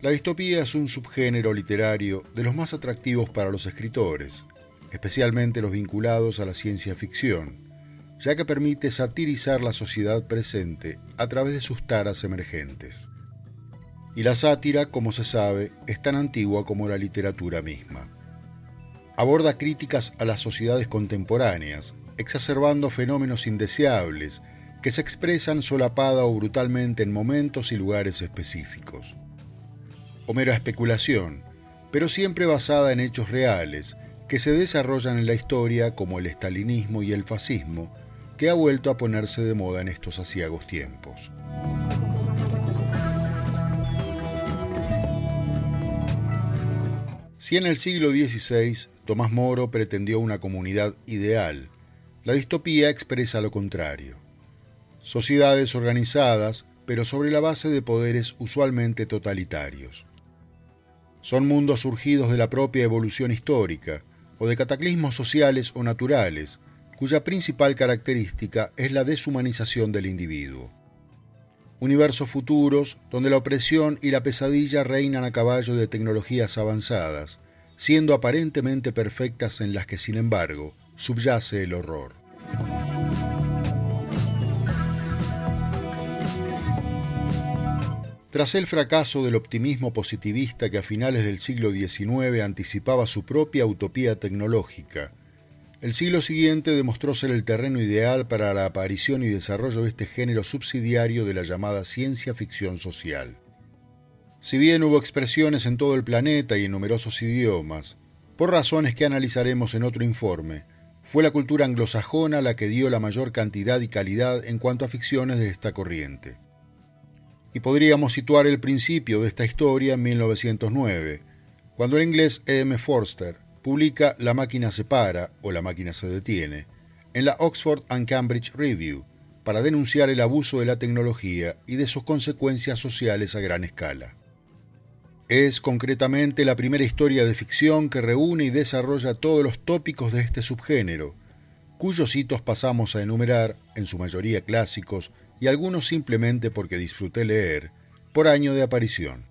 La distopía es un subgénero literario de los más atractivos para los escritores, especialmente los vinculados a la ciencia ficción, ya que permite satirizar la sociedad presente a través de sus taras emergentes. Y la sátira, como se sabe, es tan antigua como la literatura misma. Aborda críticas a las sociedades contemporáneas, exacerbando fenómenos indeseables que se expresan solapada o brutalmente en momentos y lugares específicos. O mera especulación, pero siempre basada en hechos reales que se desarrollan en la historia, como el estalinismo y el fascismo, que ha vuelto a ponerse de moda en estos aciagos tiempos. Si en el siglo XVI Tomás Moro pretendió una comunidad ideal, la distopía expresa lo contrario. Sociedades organizadas, pero sobre la base de poderes usualmente totalitarios. Son mundos surgidos de la propia evolución histórica, o de cataclismos sociales o naturales, cuya principal característica es la deshumanización del individuo. Universos futuros donde la opresión y la pesadilla reinan a caballo de tecnologías avanzadas, siendo aparentemente perfectas en las que, sin embargo, subyace el horror. Tras el fracaso del optimismo positivista que a finales del siglo XIX anticipaba su propia utopía tecnológica, el siglo siguiente demostró ser el terreno ideal para la aparición y desarrollo de este género subsidiario de la llamada ciencia ficción social. Si bien hubo expresiones en todo el planeta y en numerosos idiomas, por razones que analizaremos en otro informe, fue la cultura anglosajona la que dio la mayor cantidad y calidad en cuanto a ficciones de esta corriente. Y podríamos situar el principio de esta historia en 1909, cuando el inglés E.M. Forster publica La máquina se para o La máquina se detiene en la Oxford and Cambridge Review para denunciar el abuso de la tecnología y de sus consecuencias sociales a gran escala. Es concretamente la primera historia de ficción que reúne y desarrolla todos los tópicos de este subgénero, cuyos hitos pasamos a enumerar, en su mayoría clásicos, y algunos simplemente porque disfruté leer, por año de aparición.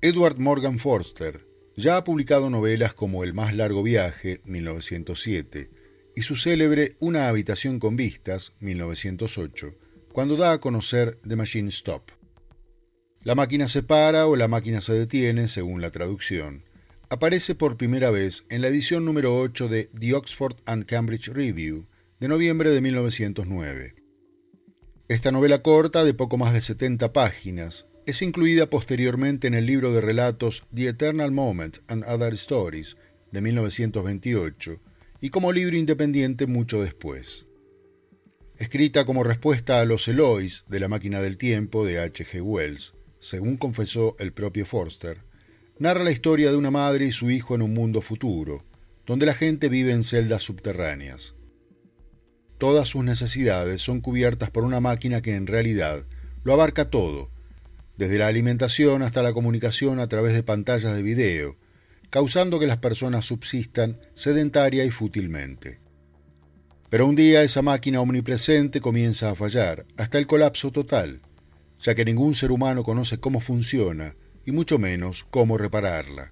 Edward Morgan Forster ya ha publicado novelas como El más largo viaje, 1907, y su célebre Una habitación con vistas, 1908, cuando da a conocer The Machine Stop. La máquina se para o La máquina se detiene, según la traducción, aparece por primera vez en la edición número 8 de The Oxford and Cambridge Review de noviembre de 1909. Esta novela corta, de poco más de 70 páginas, es incluida posteriormente en el libro de relatos The Eternal Moment and Other Stories de 1928 y como libro independiente mucho después. Escrita como respuesta a Los Eloís de La máquina del tiempo de H.G. Wells, según confesó el propio Forster, narra la historia de una madre y su hijo en un mundo futuro, donde la gente vive en celdas subterráneas. Todas sus necesidades son cubiertas por una máquina que en realidad lo abarca todo, desde la alimentación hasta la comunicación a través de pantallas de video, causando que las personas subsistan sedentaria y fútilmente. Pero un día esa máquina omnipresente comienza a fallar, hasta el colapso total, ya que ningún ser humano conoce cómo funciona, y mucho menos cómo repararla.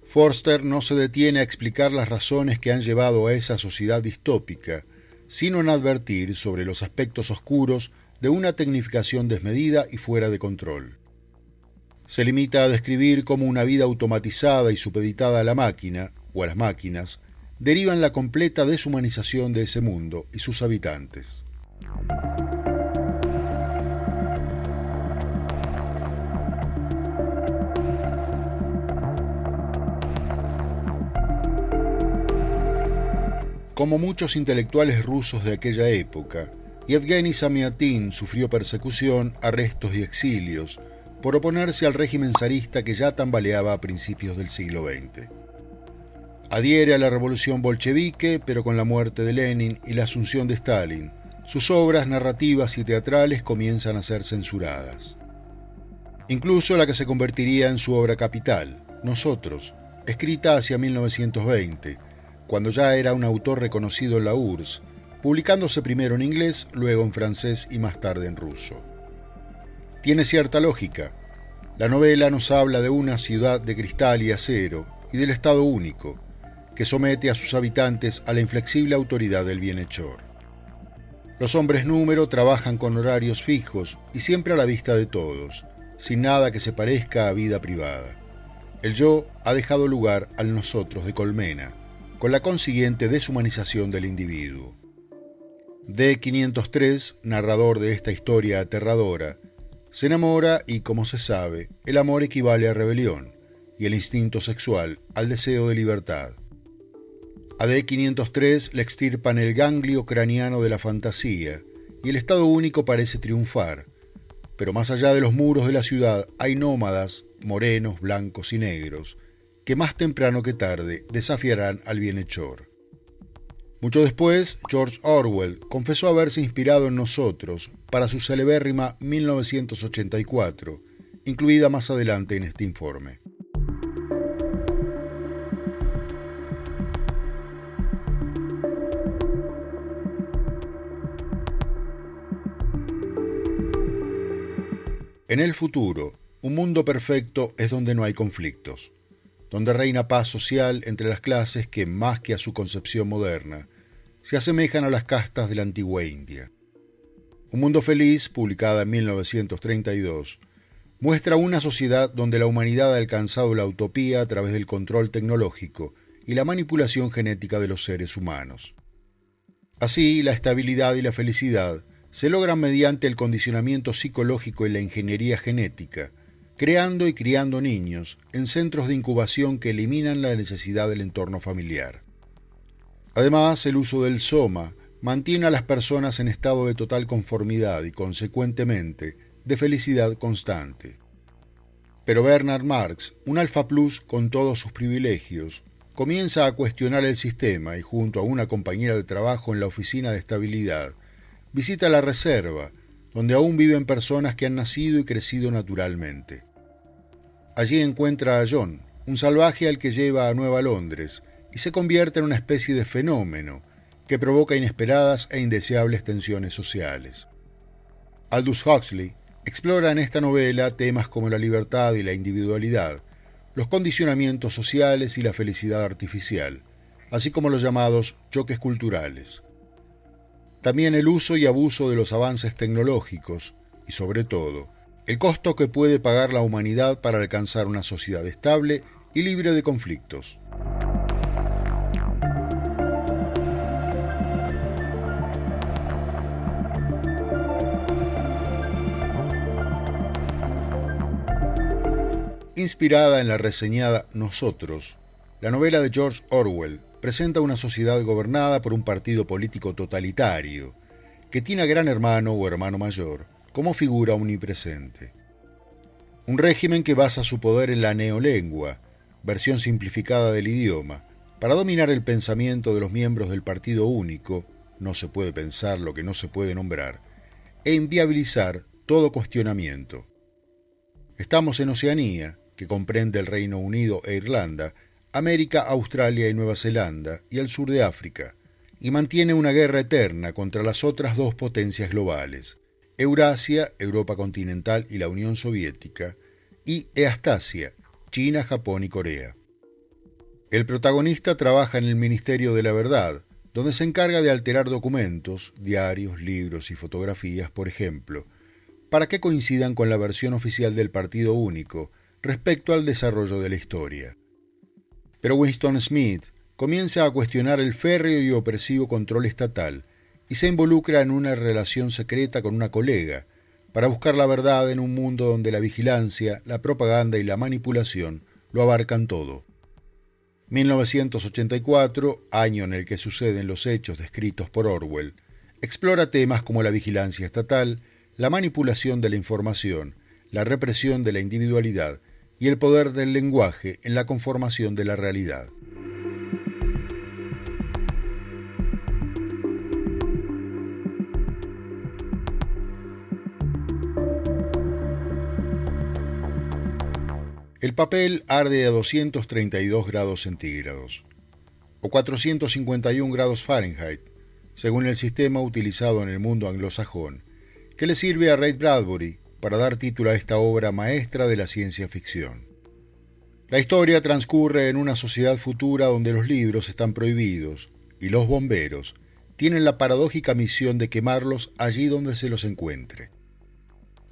Forster no se detiene a explicar las razones que han llevado a esa sociedad distópica, sino en advertir sobre los aspectos oscuros de una tecnificación desmedida y fuera de control. Se limita a describir cómo una vida automatizada y supeditada a la máquina, o a las máquinas, deriva en la completa deshumanización de ese mundo y sus habitantes. Como muchos intelectuales rusos de aquella época, Yevgeny Zamyatin sufrió persecución, arrestos y exilios por oponerse al régimen zarista que ya tambaleaba a principios del siglo XX. Adhiere a la revolución bolchevique, pero con la muerte de Lenin y la asunción de Stalin, sus obras narrativas y teatrales comienzan a ser censuradas. Incluso la que se convertiría en su obra capital, Nosotros, escrita hacia 1920, cuando ya era un autor reconocido en la URSS, publicándose primero en inglés, luego en francés y más tarde en ruso. Tiene cierta lógica. La novela nos habla de una ciudad de cristal y acero y del Estado único, que somete a sus habitantes a la inflexible autoridad del bienhechor. Los hombres número trabajan con horarios fijos y siempre a la vista de todos, sin nada que se parezca a vida privada. El yo ha dejado lugar al nosotros de colmena, con la consiguiente deshumanización del individuo. D503, narrador de esta historia aterradora, se enamora y, como se sabe, el amor equivale a rebelión y el instinto sexual al deseo de libertad. A D503 le extirpan el ganglio craneano de la fantasía y el Estado único parece triunfar, pero más allá de los muros de la ciudad hay nómadas, morenos, blancos y negros, que más temprano que tarde desafiarán al bienhechor. Mucho después, George Orwell confesó haberse inspirado en nosotros para su celebérrima 1984, incluida más adelante en este informe. En el futuro, un mundo perfecto es donde no hay conflictos, donde reina paz social entre las clases que, más que a su concepción moderna, se asemejan a las castas de la antigua India. Un mundo feliz, publicada en 1932, muestra una sociedad donde la humanidad ha alcanzado la utopía a través del control tecnológico y la manipulación genética de los seres humanos. Así, la estabilidad y la felicidad se logran mediante el condicionamiento psicológico y la ingeniería genética, creando y criando niños en centros de incubación que eliminan la necesidad del entorno familiar. Además, el uso del soma mantiene a las personas en estado de total conformidad y, consecuentemente, de felicidad constante. Pero Bernard Marx, un alfa plus con todos sus privilegios, comienza a cuestionar el sistema y, junto a una compañera de trabajo en la oficina de estabilidad, visita la reserva, donde aún viven personas que han nacido y crecido naturalmente. Allí encuentra a John, un salvaje al que lleva a Nueva Londres, y se convierte en una especie de fenómeno que provoca inesperadas e indeseables tensiones sociales. Aldous Huxley explora en esta novela temas como la libertad y la individualidad, los condicionamientos sociales y la felicidad artificial, así como los llamados choques culturales. También el uso y abuso de los avances tecnológicos y, sobre todo, el costo que puede pagar la humanidad para alcanzar una sociedad estable y libre de conflictos. Inspirada en la reseñada Nosotros, la novela de George Orwell presenta una sociedad gobernada por un partido político totalitario, que tiene a Gran Hermano o Hermano Mayor como figura omnipresente. Un régimen que basa su poder en la neolengua, versión simplificada del idioma, para dominar el pensamiento de los miembros del partido único, no se puede pensar lo que no se puede nombrar, e inviabilizar todo cuestionamiento. Estamos en Oceanía, que comprende el Reino Unido e Irlanda, América, Australia y Nueva Zelanda, y el sur de África, y mantiene una guerra eterna contra las otras dos potencias globales, Eurasia, Europa continental y la Unión Soviética, y Eastasia, China, Japón y Corea. El protagonista trabaja en el Ministerio de la Verdad, donde se encarga de alterar documentos, diarios, libros y fotografías, por ejemplo, para que coincidan con la versión oficial del Partido Único respecto al desarrollo de la historia. Pero Winston Smith comienza a cuestionar el férreo y opresivo control estatal y se involucra en una relación secreta con una colega para buscar la verdad en un mundo donde la vigilancia, la propaganda y la manipulación lo abarcan todo. 1984, año en el que suceden los hechos descritos por Orwell, explora temas como la vigilancia estatal, la manipulación de la información, la represión de la individualidad y el poder del lenguaje en la conformación de la realidad. El papel arde a 232 grados centígrados, o 451 grados Fahrenheit, según el sistema utilizado en el mundo anglosajón, que le sirve a Ray Bradbury para dar título a esta obra maestra de la ciencia ficción. La historia transcurre en una sociedad futura donde los libros están prohibidos y los bomberos tienen la paradójica misión de quemarlos allí donde se los encuentre.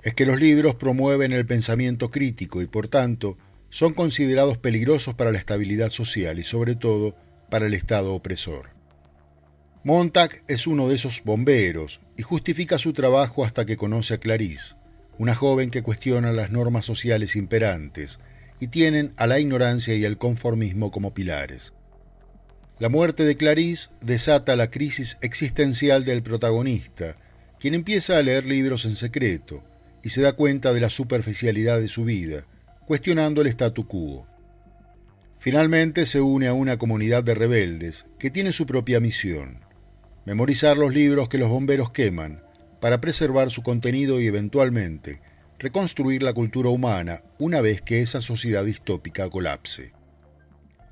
Es que los libros promueven el pensamiento crítico y por tanto son considerados peligrosos para la estabilidad social y sobre todo para el Estado opresor. Montag es uno de esos bomberos y justifica su trabajo hasta que conoce a Clarice, una joven que cuestiona las normas sociales imperantes y tienen a la ignorancia y el conformismo como pilares. La muerte de Clarice desata la crisis existencial del protagonista, quien empieza a leer libros en secreto y se da cuenta de la superficialidad de su vida, cuestionando el statu quo. Finalmente se une a una comunidad de rebeldes que tiene su propia misión: memorizar los libros que los bomberos queman para preservar su contenido y eventualmente reconstruir la cultura humana una vez que esa sociedad distópica colapse.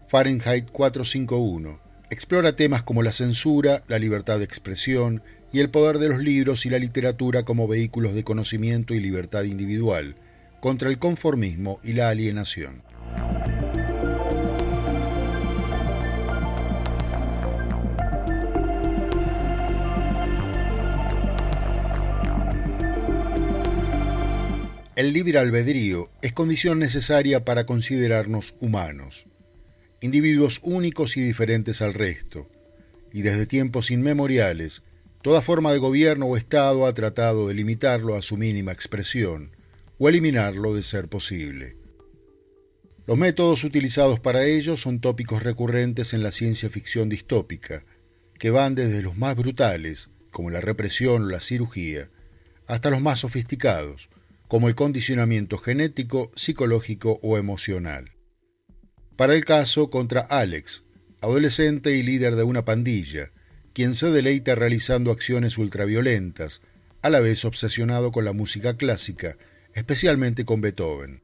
Fahrenheit 451 explora temas como la censura, la libertad de expresión y el poder de los libros y la literatura como vehículos de conocimiento y libertad individual contra el conformismo y la alienación. El libre albedrío es condición necesaria para considerarnos humanos, individuos únicos y diferentes al resto, y desde tiempos inmemoriales, toda forma de gobierno o Estado ha tratado de limitarlo a su mínima expresión o eliminarlo de ser posible. Los métodos utilizados para ello son tópicos recurrentes en la ciencia ficción distópica, que van desde los más brutales, como la represión o la cirugía, hasta los más sofisticados, como el condicionamiento genético, psicológico o emocional. Para el caso contra Alex, adolescente y líder de una pandilla, quien se deleita realizando acciones ultraviolentas, a la vez obsesionado con la música clásica, especialmente con Beethoven.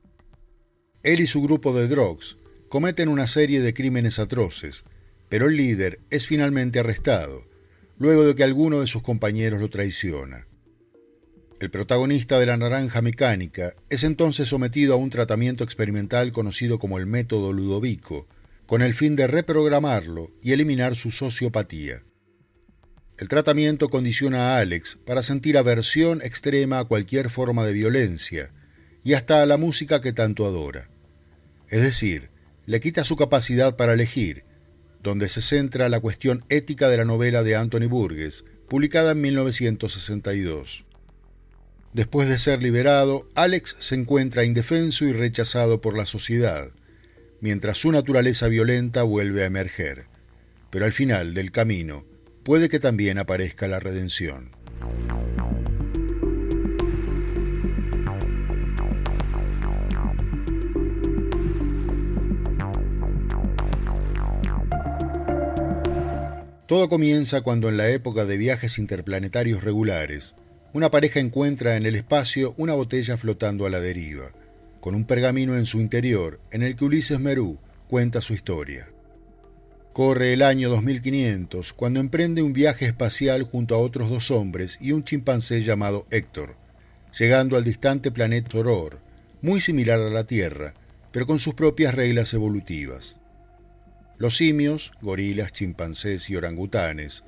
Él y su grupo de Drogs cometen una serie de crímenes atroces, pero el líder es finalmente arrestado, luego de que alguno de sus compañeros lo traiciona. El protagonista de La Naranja Mecánica es entonces sometido a un tratamiento experimental conocido como el método Ludovico, con el fin de reprogramarlo y eliminar su sociopatía. El tratamiento condiciona a Alex para sentir aversión extrema a cualquier forma de violencia y hasta a la música que tanto adora. Es decir, le quita su capacidad para elegir, donde se centra la cuestión ética de la novela de Anthony Burgess, publicada en 1962. Después de ser liberado, Alex se encuentra indefenso y rechazado por la sociedad, mientras su naturaleza violenta vuelve a emerger. Pero al final del camino, puede que también aparezca la redención. Todo comienza cuando en la época de viajes interplanetarios regulares, una pareja encuentra en el espacio una botella flotando a la deriva, con un pergamino en su interior en el que Ulises Merú cuenta su historia. Corre el año 2500 cuando emprende un viaje espacial junto a otros dos hombres y un chimpancé llamado Héctor, llegando al distante planeta Soror, muy similar a la Tierra, pero con sus propias reglas evolutivas. Los simios, gorilas, chimpancés y orangutanes,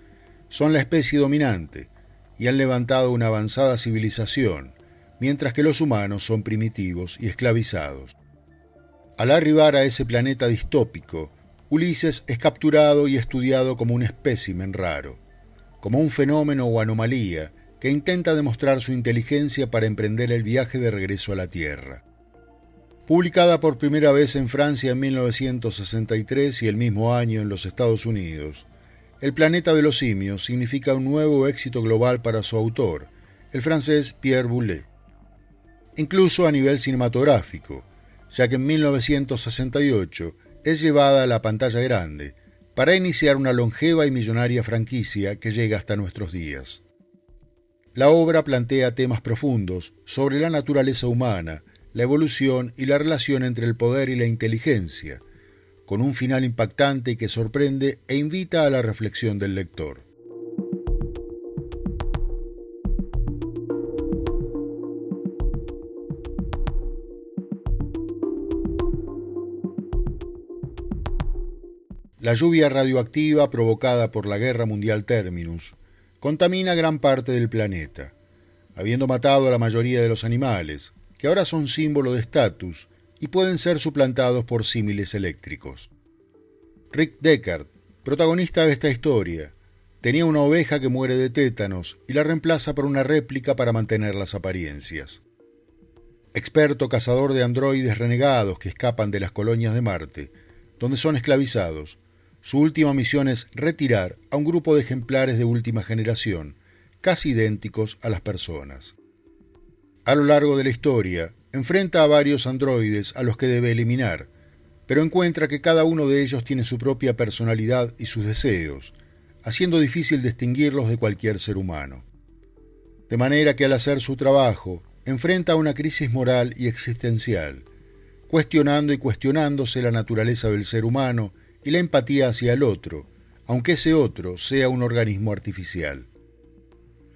son la especie dominante y han levantado una avanzada civilización, mientras que los humanos son primitivos y esclavizados. Al arribar a ese planeta distópico, Ulises es capturado y estudiado como un espécimen raro, como un fenómeno o anomalía que intenta demostrar su inteligencia para emprender el viaje de regreso a la Tierra. Publicada por primera vez en Francia en 1963 y el mismo año en los Estados Unidos, El planeta de los simios significa un nuevo éxito global para su autor, el francés Pierre Boulez. Incluso a nivel cinematográfico, ya que en 1968 es llevada a la pantalla grande para iniciar una longeva y millonaria franquicia que llega hasta nuestros días. La obra plantea temas profundos sobre la naturaleza humana la evolución y la relación entre el poder y la inteligencia, con un final impactante que sorprende e invita a la reflexión del lector. La lluvia radioactiva provocada por la Guerra Mundial Terminus contamina gran parte del planeta, habiendo matado a la mayoría de los animales, que ahora son símbolo de estatus y pueden ser suplantados por símiles eléctricos. Rick Deckard, protagonista de esta historia, tenía una oveja que muere de tétanos y la reemplaza por una réplica para mantener las apariencias. Experto cazador de androides renegados que escapan de las colonias de Marte, donde son esclavizados, su última misión es retirar a un grupo de ejemplares de última generación, casi idénticos a las personas. A lo largo de la historia, enfrenta a varios androides a los que debe eliminar, pero encuentra que cada uno de ellos tiene su propia personalidad y sus deseos, haciendo difícil distinguirlos de cualquier ser humano. De manera que al hacer su trabajo, enfrenta a una crisis moral y existencial, cuestionando y cuestionándose la naturaleza del ser humano y la empatía hacia el otro, aunque ese otro sea un organismo artificial.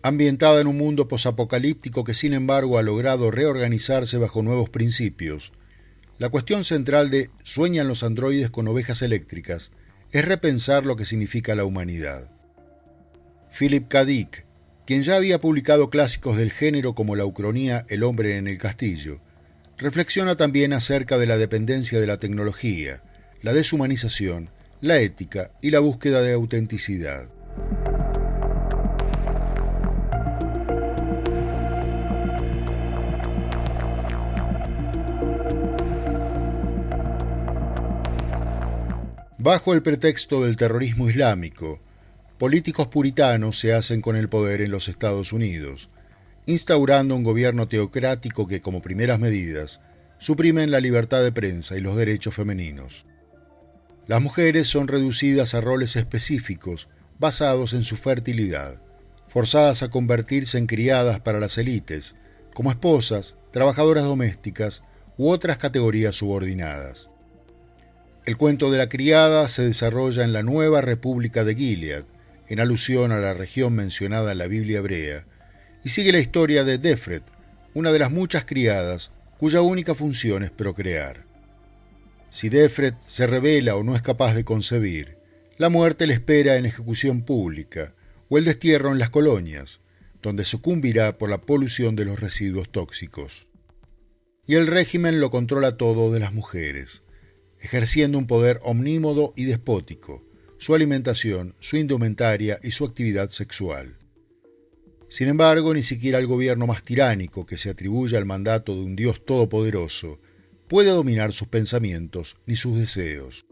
Ambientada en un mundo posapocalíptico que sin embargo ha logrado reorganizarse bajo nuevos principios, la cuestión central de ¿sueñan los androides con ovejas eléctricas? Es repensar lo que significa la humanidad. Philip K. Dick, quien ya había publicado clásicos del género como la ucronía El hombre en el castillo, reflexiona también acerca de la dependencia de la tecnología, la deshumanización, la ética y la búsqueda de autenticidad. Bajo el pretexto del terrorismo islámico, políticos puritanos se hacen con el poder en los Estados Unidos, instaurando un gobierno teocrático que, como primeras medidas, suprimen la libertad de prensa y los derechos femeninos. Las mujeres son reducidas a roles específicos basados en su fertilidad, forzadas a convertirse en criadas para las élites, como esposas, trabajadoras domésticas u otras categorías subordinadas. El cuento de la criada se desarrolla en la nueva República de Gilead, en alusión a la región mencionada en la Biblia hebrea, y sigue la historia de Defret, una de las muchas criadas cuya única función es procrear. Si Defret se rebela o no es capaz de concebir, la muerte le espera en ejecución pública o el destierro en las colonias, donde sucumbirá por la polución de los residuos tóxicos. Y el régimen lo controla todo de las mujeres, ejerciendo un poder omnímodo y despótico, su alimentación, su indumentaria y su actividad sexual. Sin embargo, ni siquiera el gobierno más tiránico que se atribuye al mandato de un Dios todopoderoso puede dominar sus pensamientos ni sus deseos.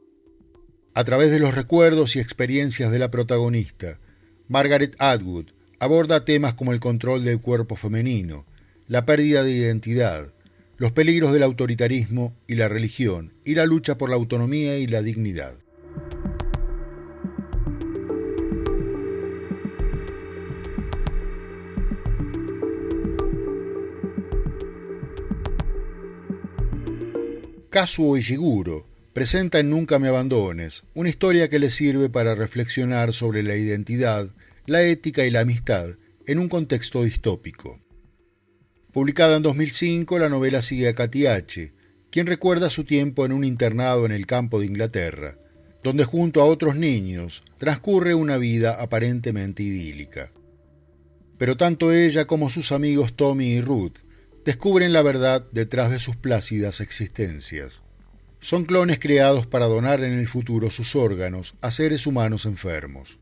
A través de los recuerdos y experiencias de la protagonista, Margaret Atwood aborda temas como el control del cuerpo femenino, la pérdida de identidad, los peligros del autoritarismo y la religión, y la lucha por la autonomía y la dignidad. Kazuo Ishiguro presenta en Nunca me abandones una historia que le sirve para reflexionar sobre la identidad, la ética y la amistad en un contexto distópico. Publicada en 2005, la novela sigue a Cathy H., quien recuerda su tiempo en un internado en el campo de Inglaterra, donde junto a otros niños transcurre una vida aparentemente idílica. Pero tanto ella como sus amigos Tommy y Ruth descubren la verdad detrás de sus plácidas existencias. Son clones creados para donar en el futuro sus órganos a seres humanos enfermos.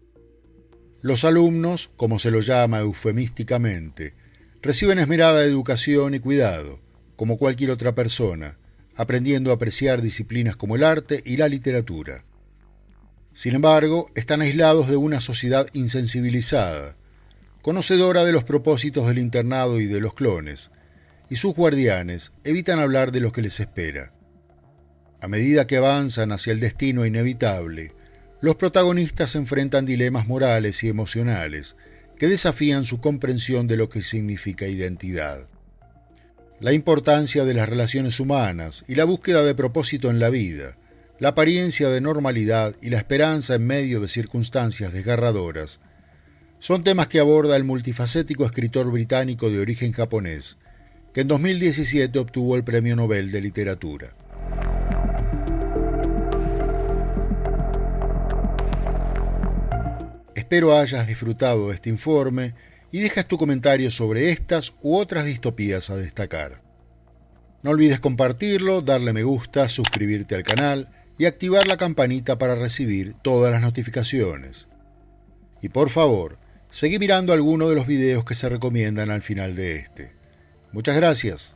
Los alumnos, como se los llama eufemísticamente, reciben esmerada educación y cuidado, como cualquier otra persona, aprendiendo a apreciar disciplinas como el arte y la literatura. Sin embargo, están aislados de una sociedad insensibilizada, conocedora de los propósitos del internado y de los clones, y sus guardianes evitan hablar de lo que les espera. A medida que avanzan hacia el destino inevitable, los protagonistas enfrentan dilemas morales y emocionales que desafían su comprensión de lo que significa identidad. la importancia de las relaciones humanas y la búsqueda de propósito en la vida, la apariencia de normalidad y la esperanza en medio de circunstancias desgarradoras, son temas que aborda el multifacético escritor británico de origen japonés, que en 2017 obtuvo el Premio Nobel de Literatura. Espero hayas disfrutado de este informe y dejas tu comentario sobre estas u otras distopías a destacar. No olvides compartirlo, darle me gusta, suscribirte al canal y activar la campanita para recibir todas las notificaciones. Y por favor, seguí mirando algunos de los videos que se recomiendan al final de este. Muchas gracias.